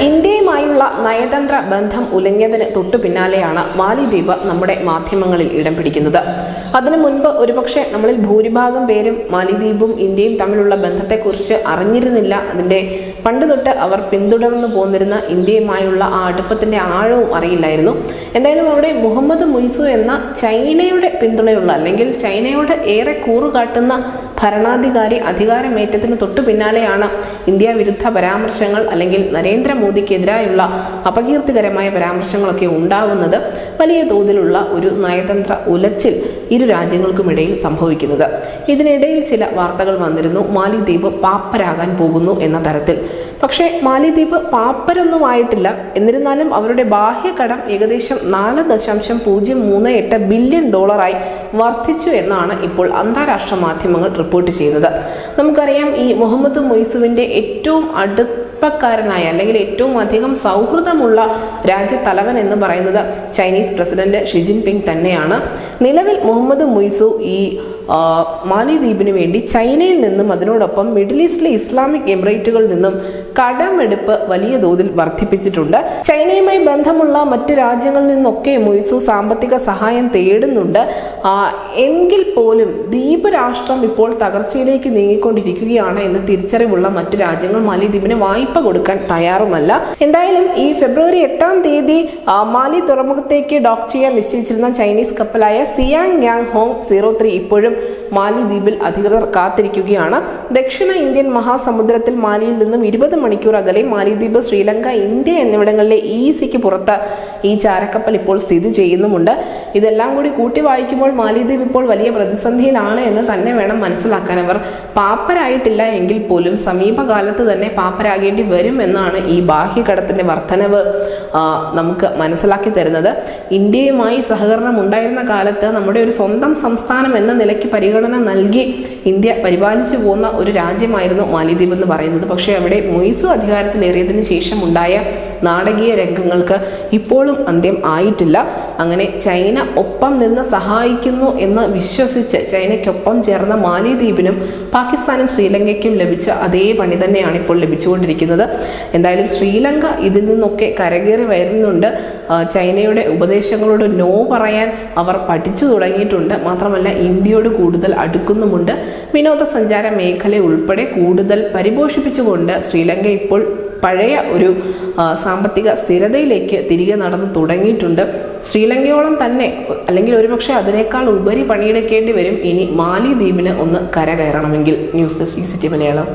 ഇന്ത്യയുമായുള്ള നയതന്ത്ര ബന്ധം ഉലഞ്ഞതിന് തൊട്ടു പിന്നാലെയാണ് മാലിദ്വീപ് നമ്മുടെ മാധ്യമങ്ങളിൽ ഇടം പിടിക്കുന്നത്. അതിനു മുൻപ് ഒരുപക്ഷെ നമ്മളിൽ ഭൂരിഭാഗം പേരും മാലിദ്വീപും ഇന്ത്യയും തമ്മിലുള്ള ബന്ധത്തെക്കുറിച്ച് അറിഞ്ഞിരുന്നില്ല. അതിൻ്റെ പണ്ട് തൊട്ട് അവർ പിന്തുടർന്നു പോന്നിരുന്ന ഇന്ത്യയുമായുള്ള ആ അടുപ്പത്തിൻ്റെ ആഴവും അറിയില്ലായിരുന്നു. എന്തായാലും അവിടെ മുഹമ്മദ് മുയ്സു എന്ന ചൈനയുടെ പിന്തുണയുള്ള അല്ലെങ്കിൽ ചൈനയോട് ഏറെ കൂറുകാട്ടുന്ന ഭരണാധികാരി അധികാരമേറ്റതിന് തൊട്ടു പിന്നാലെയാണ് ഇന്ത്യ വിരുദ്ധ പരാമർശങ്ങൾ അല്ലെങ്കിൽ നരേന്ദ്രമോദിക്കെതിരായുള്ള അപകീർത്തികരമായ പരാമർശങ്ങളൊക്കെ ഉണ്ടാകുന്നത്. വലിയ തോതിലുള്ള ഒരു നയതന്ത്ര ഉലച്ചിൽ ഇരു രാജ്യങ്ങൾക്കുമിടയിൽ സംഭവിക്കുന്നത്. ഇതിനിടയിൽ ചില വാർത്തകൾ വന്നിരുന്നു, മാലിദ്വീപ് പാപ്പരാകാൻ പോകുന്നു എന്ന തരത്തിൽ. പക്ഷേ മാലിദ്വീപ് പാപ്പരൊന്നുമായിട്ടില്ല. എന്നിരുന്നാലും അവരുടെ ബാഹ്യകടം ഏകദേശം $4.038 ബില്യൺ വർദ്ധിച്ചു എന്നാണ് ഇപ്പോൾ അന്താരാഷ്ട്ര മാധ്യമങ്ങൾ റിപ്പോർട്ട് ചെയ്യുന്നത്. നമുക്കറിയാം, ഈ മുഹമ്മദ് മുയ്സുവിൻ്റെ ഏറ്റവും അടുപ്പക്കാരനായ അല്ലെങ്കിൽ ഏറ്റവും അധികം സൗഹൃദമുള്ള രാജ്യത്തലവൻ എന്ന് പറയുന്നത് ചൈനീസ് പ്രസിഡന്റ് ഷി ജിൻപിങ് തന്നെയാണ്. നിലവിൽ മുഹമ്മദ് മുയ്സു ഈ മാലിദ്വീപിന് വേണ്ടി ചൈനയിൽ നിന്നും അതിനോടൊപ്പം മിഡിൽ ഈസ്റ്റിലെ ഇസ്ലാമിക് എമിറേറ്റുകളിൽ നിന്നും കടമെടുപ്പ് വലിയ തോതിൽ വർദ്ധിപ്പിച്ചിട്ടുണ്ട്. ചൈനയുമായി ബന്ധമുള്ള മറ്റ് രാജ്യങ്ങളിൽ നിന്നൊക്കെ മുയ്സു സാമ്പത്തിക സഹായം തേടുന്നുണ്ട്. എങ്കിൽ പോലും ദ്വീപ് രാഷ്ട്രം ഇപ്പോൾ തകർച്ചയിലേക്ക് നീങ്ങിക്കൊണ്ടിരിക്കുകയാണ് എന്ന് തിരിച്ചറിവുള്ള മറ്റു രാജ്യങ്ങൾ മാലിദ്വീപിന് വായ്പ കൊടുക്കാൻ തയ്യാറുമല്ല. എന്തായാലും ഈ ഫെബ്രുവരി 8-ാം തീയതി മാലി തുറമുഖത്തേക്ക് ഡോക്ക് ചെയ്യാൻ നിശ്ചയിച്ചിരുന്ന ചൈനീസ് കപ്പലായ സിയാങ് യാങ് ഹോങ് 03 ഇപ്പോഴും മാലിദ്വീപിൽ അധികൃതർ കാത്തിരിക്കുകയാണ്. ദക്ഷിണ ഇന്ത്യൻ മഹാസമുദ്രത്തിൽ മാലിയിൽ നിന്നും 20 മണിക്കൂർ അകലെ മാലിദ്വീപ്, ശ്രീലങ്ക, ഇന്ത്യ എന്നിവിടങ്ങളിലെ EEZക്ക് പുറത്ത് ഈ ചാരക്കപ്പൽ ഇപ്പോൾ സ്ഥിതി ചെയ്യുന്നുമുണ്ട്. ഇതെല്ലാം കൂടി കൂട്ടി വായിക്കുമ്പോൾ മാലിദ്വീപ് ഇപ്പോൾ വലിയ പ്രതിസന്ധിയിലാണ് എന്ന് തന്നെ വേണം മനസ്സിലാക്കാൻ. അവർ പാപ്പരായിട്ടില്ല എങ്കിൽ പോലും സമീപകാലത്ത് തന്നെ പാപ്പരാകേണ്ടി വരും എന്നാണ് ഈ ബാഹ്യകടത്തിന്റെ വർധനവ് നമുക്ക് മനസ്സിലാക്കി തരുന്നത്. ഇന്ത്യയുമായി സഹകരണം ഉണ്ടായിരുന്ന കാലത്ത് നമ്മുടെ ഒരു സ്വന്തം സംസ്ഥാനം എന്ന നിലയ്ക്ക് പരിഗണന നൽകി ഇന്ത്യ പരിപാലിച്ചു പോകുന്ന ഒരു രാജ്യമായിരുന്നു മാലിദ്വീപ് എന്ന് പറയുന്നത്. പക്ഷേ അവിടെ മുയ്സു അധികാരത്തിലേറിയതിനു ശേഷം ഉണ്ടായ നാടകീയ രംഗങ്ങൾക്ക് ഇപ്പോഴും അന്ത്യം ആയിട്ടില്ല. അങ്ങനെ ചൈന ഒപ്പം നിന്ന് സഹായിക്കുന്നു എന്ന് വിശ്വസിച്ച് ചൈനയ്ക്കൊപ്പം ചേർന്ന മാലിദ്വീപിനും പാകിസ്ഥാനും ശ്രീലങ്കയ്ക്കും ലഭിച്ച അതേ പണി തന്നെയാണ് ഇപ്പോൾ ലഭിച്ചുകൊണ്ടിരിക്കുന്നത്. എന്തായാലും ശ്രീലങ്ക ഇതിൽ നിന്നൊക്കെ കരകയറി വരുന്നുണ്ട്. ചൈനയുടെ ഉപദേശങ്ങളോട് നോ പറയാൻ അവർ പഠിച്ചു തുടങ്ങിയിട്ടുണ്ട്. മാത്രമല്ല ഇന്ത്യയോട് കൂടുതൽ അടുക്കുന്നുമുണ്ട്. വിനോദസഞ്ചാര മേഖല ഉൾപ്പെടെ കൂടുതൽ പരിപോഷിപ്പിച്ചുകൊണ്ട് ശ്രീലങ്ക ഇപ്പോൾ പഴയ ഒരു സാമ്പത്തിക സ്ഥിരതയിലേക്ക് തിരികെ നടന്നു തുടങ്ങിയിട്ടുണ്ട്. ശ്രീലങ്കയോളം തന്നെ അല്ലെങ്കിൽ ഒരുപക്ഷെ അതിനേക്കാൾ ഉപരി പണിയെടുക്കേണ്ടി വരും ഇനി മാലിദ്വീപിന് ഒന്ന് കരകയറണമെങ്കിൽ. News desk city Malayalam.